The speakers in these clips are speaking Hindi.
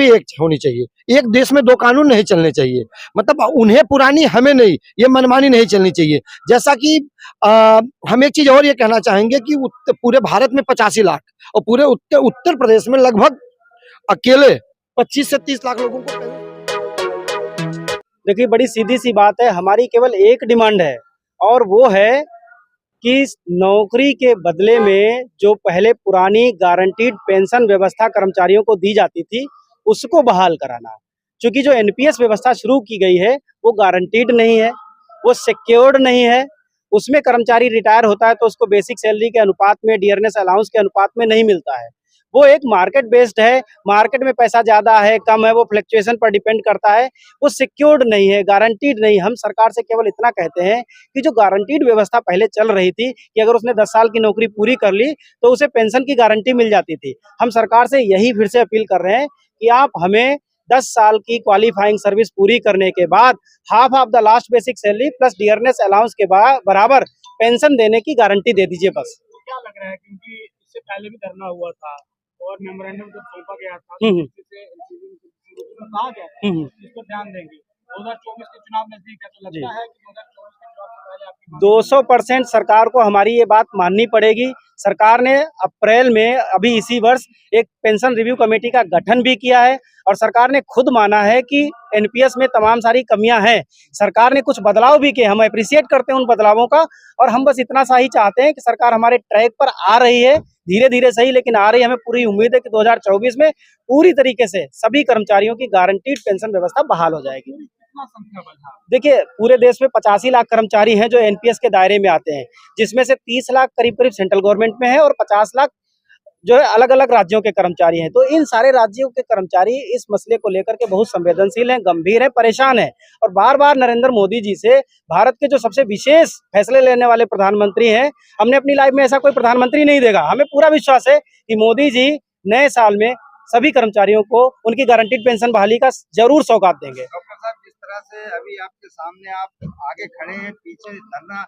भी एक होनी चाहिए। एक देश में दो कानून नहीं चलने चाहिए। मतलब उन्हें पुरानी, हमें नहीं, ये मनमानी नहीं चलनी चाहिए। जैसा कि हम एक चीज और ये कहना चाहेंगे कि पूरे भारत में 85 लाख और पूरे उत्तर प्रदेश में लगभग अकेले 25 से 30 लाख लोगों को। देखिए, बड़ी सीधी सी बात है, हमारी केवल एक डिमांड है और वो है कि नौकरी के बदले में जो पहले पुरानी गारंटीड पेंशन व्यवस्था कर्मचारियों को दी जाती थी, उसको बहाल कराना। क्योंकि जो एनपीएस व्यवस्था शुरू की गई है, वो गारंटीड नहीं है, वो सिक्योर्ड नहीं है। उसमें कर्मचारी रिटायर होता है तो उसको बेसिक सैलरी के अनुपात में, डियरनेस अलाउंस के अनुपात में नहीं मिलता है। वो एक मार्केट बेस्ड है, मार्केट में पैसा ज़्यादा है, कम है, वो फ्लक्चुएशन पर डिपेंड करता है। वो सिक्योर्ड नहीं है, गारंटीड नहीं। हम सरकार से केवल इतना कहते हैं कि जो गारंटीड व्यवस्था पहले चल रही थी कि अगर उसने 10 साल की नौकरी पूरी कर ली तो उसे पेंशन की गारंटी मिल जाती थी। हम सरकार से यही फिर से अपील कर रहे हैं कि आप हमें 10 साल की क्वालिफाइंग सर्विस पूरी करने के बाद half of the last basic salary plus dearness allowance के बराबर पेंशन देने की गारंटी दे दीजिए बस। क्या लग रहा है, क्योंकि इससे पहले भी धरना हुआ था और मेमोरेंडम जब सौंपा गया था तो कहा गया था इस पर ध्यान देंगे। 2024 के चुनाव नजदीक है तो लगता है कि 2024 के चुनाव से पहले आपकी 200% सरकार को हमारी ये बात माननी पड़ेगी। सरकार ने अप्रैल में अभी इसी वर्ष एक पेंशन रिव्यू कमेटी का गठन भी किया है और सरकार ने खुद माना है कि एनपीएस में तमाम सारी कमियां हैं। सरकार ने कुछ बदलाव भी किए, हम अप्रिशिएट करते हैं उन बदलावों का और हम बस इतना सा ही चाहते हैं कि सरकार हमारे ट्रैक पर आ रही है, धीरे धीरे सही लेकिन आ रही है। हमें पूरी उम्मीद है कि 2024 में पूरी तरीके से सभी कर्मचारियों की गारंटीड पेंशन व्यवस्था बहाल हो जाएगी। देखिए, पूरे देश में 85 लाख कर्मचारी हैं जो एनपीएस के दायरे में आते हैं, जिसमें से 30 लाख करीब करीब सेंट्रल गवर्नमेंट में है और 50 लाख जो है अलग अलग राज्यों के कर्मचारी हैं। तो इन सारे राज्यों के कर्मचारी इस मसले को लेकर के बहुत संवेदनशील हैं, गंभीर हैं, परेशान हैं और बार बार नरेंद्र मोदी जी से, भारत के जो सबसे विशेष फैसले लेने वाले प्रधानमंत्री हैं, हमने अपनी लाइफ में ऐसा कोई प्रधानमंत्री नहीं देखा। हमें पूरा विश्वास है कि मोदी जी नए साल में सभी कर्मचारियों को उनकी गारंटीड पेंशन बहाली का जरूर सौगात देंगे। डॉक्टर साहब, जिस तरह से अभी आपके सामने आप आगे खड़े हैं, पीछे धरना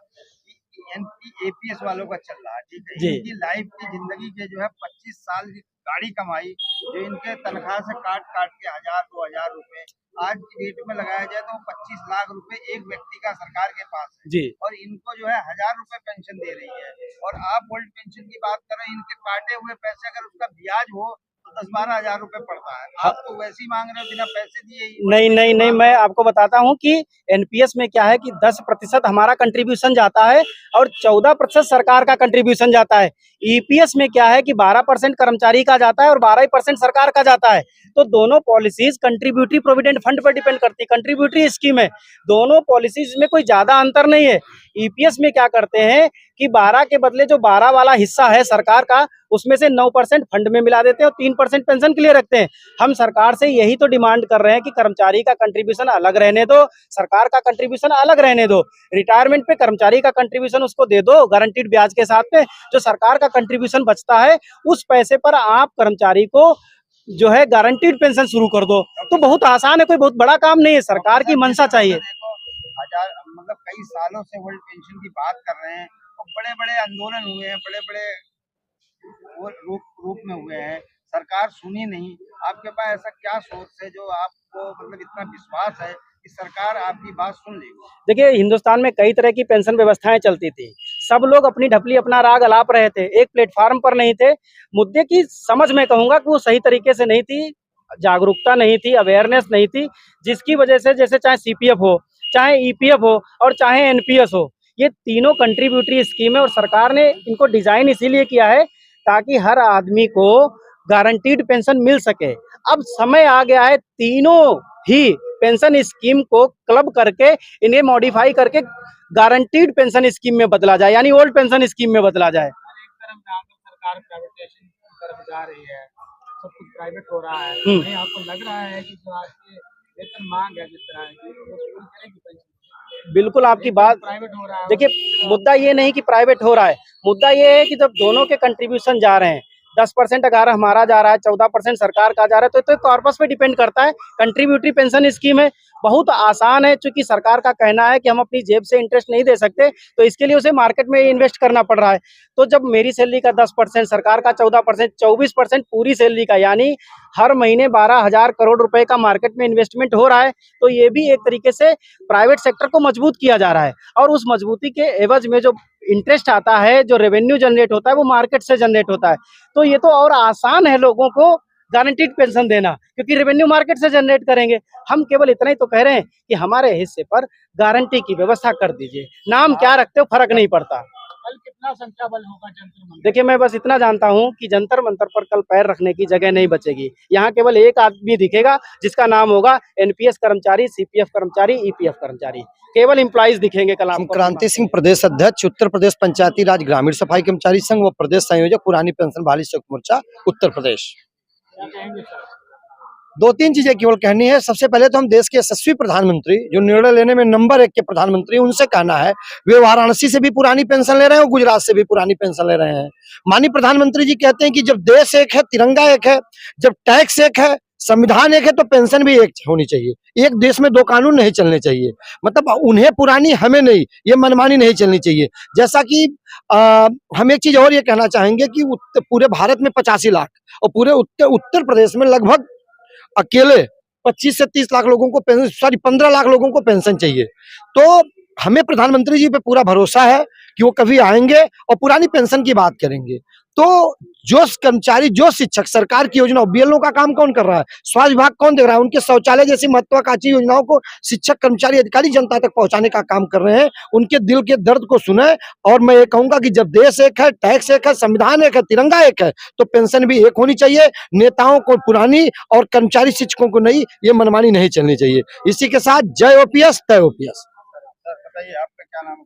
एपीएस वालों का चल रहा है, ठीक है, इनकी लाइफ की जिंदगी के जो है 25 साल की गाड़ी कमाई जो इनके तनख्वाह से काट काट के 1000-2000 रुपए आज की डेट में लगाया जाए तो 25 लाख रुपए एक व्यक्ति का सरकार के पास है जी। और इनको जो है 1000 रुपए पेंशन दे रही है और आप ओल्ड पेंशन की बात कर रहे हैं। इनके काटे हुए पैसे अगर उसका ब्याज हो तो 10-12 हजार रुपए पड़ता है। आप तो वैसे ही मांग रहे हो बिना पैसे दिए ही। नहीं, मैं आपको बताता हूं कि एनपीएस में क्या है कि 10% हमारा कंट्रीब्यूशन जाता है और 14% सरकार का कंट्रीब्यूशन जाता है। ईपीएस में क्या है कि 12% कर्मचारी का जाता है और 12% सरकार का जाता है। तो दोनों पॉलिसीज कंट्रीब्यूटरी प्रोविडेंट फंड पर डिपेंड करती है, कंट्रीब्यूटरी स्कीम है। दोनों पॉलिसीज में कोई ज्यादा अंतर नहीं है। ईपीएस में क्या करते हैं कि 12 के बदले जो 12 वाला हिस्सा है सरकार का, उसमें से 9% फंड में मिला देते हैं और 3% पेंशन के लिए रखते हैं। हम सरकार से यही तो डिमांड कर रहे हैं कि कर्मचारी का कंट्रीब्यूशन अलग रहने दो, सरकार का कंट्रीब्यूशन अलग रहने दो। रिटायरमेंट पे कर्मचारी का कंट्रीब्यूशन उसको दे दो गारंटीड ब्याज के साथ में, जो सरकार का कंट्रीब्यूशन बचता है उस पैसे पर आप कर्मचारी को जो है गारंटीड पेंशन शुरू कर दो। तो बहुत आसान है, कोई बहुत बड़ा काम नहीं है, सरकार की मंशा चाहिए। हजार मतलब कई सालों से वर्ल्ड पेंशन की बात कर रहे हैं और बड़े बड़े आंदोलन हुए हैं, बड़े बड़े रूप में हुए हैं, सरकार सुनी नहीं। आपके पास ऐसा क्या सोच है जो आपको मतलब इतना विश्वास है कि सरकार आपकी बात सुन लेगी? देखिए, हिंदुस्तान में कई तरह की पेंशन व्यवस्थाएं चलती थी, सब लोग अपनी ढपली अपना राग अलाप रहे थे, एक प्लेटफार्म पर नहीं थे। मुद्दे की समझ में कहूंगा कि वो सही तरीके से नहीं थी, जागरूकता नहीं थी, अवेयरनेस नहीं थी, जिसकी वजह से जैसे चाहे सीपीएफ हो, चाहे ईपीएफ हो और चाहे एनपीएस हो, ये तीनों कंट्रीब्यूटरी स्कीम है और सरकार ने इनको डिजाइन इसीलिए किया है ताकि हर आदमी को गारंटीड पेंशन मिल सके। अब समय आ गया है तीनों ही पेंशन स्कीम को क्लब करके इन्हें मॉडिफाई करके गारंटीड पेंशन स्कीम में बदला जाए, यानी ओल्ड पेंशन स्कीम में बदला जाए। एक तरफ जहाँ पर सरकार प्राइवेटाइजेशन की तरफ जा रही है, सब कुछ प्राइवेट हो रहा है, वहीं आपको लग रहा है कि जो आज की वेतन मांग है जिस तरह की, वो पूरी करेगी पेंशन? बिल्कुल आपकी बात। प्राइवेट हो रहा है। देखिए, मुद्दा ये नहीं कि प्राइवेट हो रहा है, मुद्दा ये है कि जब दोनों के कंट्रीब्यूशन जा रहे हैं, 10% अगर हमारा जा रहा है, 14% सरकार का जा रहा है, तो कॉर्पस पे डिपेंड करता है। कंट्रीब्यूटरी पेंशन स्कीम है, बहुत आसान है, चूंकि सरकार का कहना है कि हम अपनी जेब से इंटरेस्ट नहीं दे सकते, तो इसके लिए उसे मार्केट में इन्वेस्ट करना पड़ रहा है। तो जब मेरी सैलरी का 10%, सरकार का 14%, 24% पूरी सैलरी का, यानी हर महीने 12,000 करोड़ रुपए का मार्केट में इन्वेस्टमेंट हो रहा है, तो ये भी एक तरीके से प्राइवेट सेक्टर को मजबूत किया जा रहा है। और उस मजबूती के एवज में जो इंटरेस्ट आता है, जो रेवेन्यू जनरेट होता है, वो मार्केट से जनरेट होता है। तो ये तो और आसान है लोगों को गारंटीड पेंशन देना, क्योंकि रेवेन्यू मार्केट से जनरेट करेंगे। हम केवल इतना ही तो कह रहे हैं कि हमारे हिस्से पर गारंटी की व्यवस्था कर दीजिए, नाम क्या रखते हो फर्क नहीं पड़ता। कल कितना संख्या बल होगा जंतर मंतर? देखिए, मैं बस इतना जानता हूं कि जंतर मंतर पर कल पैर रखने की जगह नहीं बचेगी। यहाँ केवल एक आदमी दिखेगा जिसका नाम होगा एनपीएस कर्मचारी, सीपीएफ कर्मचारी, ईपीएफ कर्मचारी, केवल एम्प्लॉइज दिखेंगे कल आपको। क्रांति सिंह, प्रदेश अध्यक्ष, उत्तर प्रदेश पंचायती राज ग्रामीण सफाई कर्मचारी संघ व प्रदेश संयोजक, पुरानी पेंशन बहाली संयुक्त मोर्चा, उत्तर प्रदेश। क्या कहेंगे सर? 2-3 चीजें केवल कहनी है। सबसे पहले तो हम देश के यशस्वी प्रधानमंत्री, जो निर्णय लेने में नंबर 1 के प्रधानमंत्री, उनसे कहना है, वे वाराणसी से भी पुरानी पेंशन ले रहे हैं और गुजरात से भी पुरानी पेंशन ले रहे हैं। माननीय प्रधानमंत्री जी कहते हैं कि जब देश एक है, तिरंगा एक है, जब टैक्स एक है, संविधान एक है, तो पेंशन भी एक होनी चाहिए। एक देश में 2 कानून नहीं चलने चाहिए। मतलब उन्हें पुरानी, हमें नहीं, ये मनमानी नहीं चलनी चाहिए। जैसा कि हम एक चीज और ये कहना चाहेंगे कि पूरे भारत में 85 लाख और पूरे उत्तर प्रदेश में लगभग अकेले 25 से 30 लाख लोगों को पेंशन, सॉरी 15 लाख लोगों को पेंशन चाहिए। तो हमें प्रधानमंत्री जी पे पूरा भरोसा है कि वो कभी आएंगे और पुरानी पेंशन की बात करेंगे। तो जो कर्मचारी, जो शिक्षक, सरकार की योजना, बीएलओ का काम कौन कर रहा है, स्वास्थ्य विभाग कौन देख रहा है, उनके शौचालय जैसी महत्वाकांक्षी योजनाओं को शिक्षक, कर्मचारी, अधिकारी जनता तक पहुंचाने का काम कर रहे हैं। उनके दिल के दर्द को सुने। और मैं ये कहूंगा कि जब देश एक है, टैक्स एक है, संविधान एक है, तिरंगा एक है, तो पेंशन भी एक होनी चाहिए। नेताओं को पुरानी और कर्मचारी शिक्षकों को नई, ये मनमानी नहीं चलनी चाहिए। इसी के साथ जय ओपीएस, तय ओपीएस। सर बताइए आपका क्या नाम है?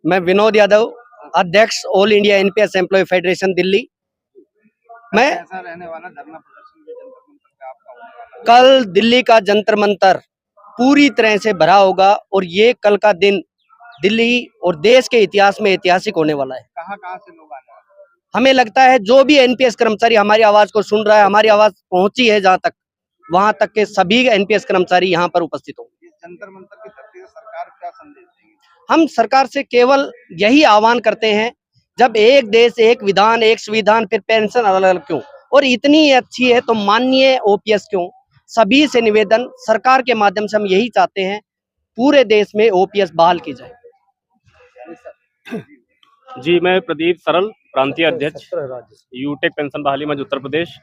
मैं विनोद यादव, अध्यक्ष all India NPS employ federation Delhi. मैं कैसा रहने वाला धरना प्रदर्शन भी जंतर मंतर का आपका होने वाला है? कल दिल्ली का जंतर मंतर पूरी तरह से भरा होगा और ये कल का दिन दिल्ली और देश के इतिहास में ऐतिहासिक होने वाला है। कहाँ कहाँ से लोग आने वाले हैं? हमें लगता है जो भी एनपीएस कर्मचारी हमारी आवाज को सुन रहा है, हमारी आवाज पहुंची है जहां तक, वहां तक के सभी एनपीएस कर्मचारी यहाँ पर उपस्थित होंगे। इस जंतर मंतर की धरती से सरकार क्या संदेश देगी? हम सरकार से केवल यही आह्वान करते हैं, जब एक देश, एक विधान, एक संविधान, फिर पेंशन अलग अलग क्यों, और इतनी अच्छी है तो माननीय ओपीएस क्यों। सभी से निवेदन, सरकार के माध्यम से हम यही चाहते हैं, पूरे देश में ओपीएस बहाल की जाए। जी, मैं प्रदीप सरल, प्रांतीय अध्यक्ष, यूटेक पेंशन बहाली मंच उत्तर प्रदेश।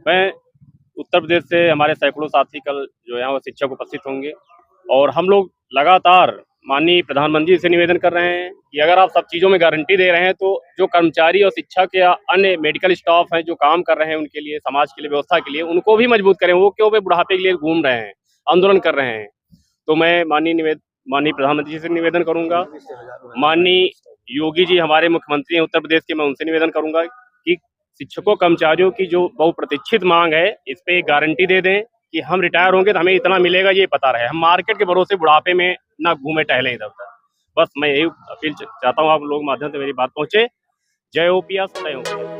मैं उत्तर प्रदेश से हमारे सैकड़ों साथी कल जो है वो शिक्षक उपस्थित होंगे और हम लोग लगातार माननीय प्रधानमंत्री से निवेदन कर रहे हैं कि अगर आप सब चीज़ों में गारंटी दे रहे हैं तो जो कर्मचारी और शिक्षक या अन्य मेडिकल स्टाफ हैं जो काम कर रहे हैं उनके लिए, समाज के लिए, व्यवस्था के लिए, उनको भी मजबूत करें। वो क्यों वे बुढ़ापे के लिए घूम रहे हैं, आंदोलन कर रहे हैं। तो मैं माननीय प्रधानमंत्री जी से निवेदन करूंगा, माननीय योगी जी हमारे मुख्यमंत्री हैं उत्तर प्रदेश के, मैं उनसे निवेदन करूंगा कि शिक्षकों, कर्मचारियों की जो बहुप्रतीक्षित मांग है, इस पे एक गारंटी दे दें कि हम रिटायर होंगे तो हमें इतना मिलेगा, ये पता रहे। हम मार्केट के भरोसे बुढ़ापे में ना घूमे टहले इधर उधर। बस मैं यही अपील चाहता हूँ, आप लोग माध्यम से मेरी बात पहुंचे। जय ओपीएस, जय ओपीएस।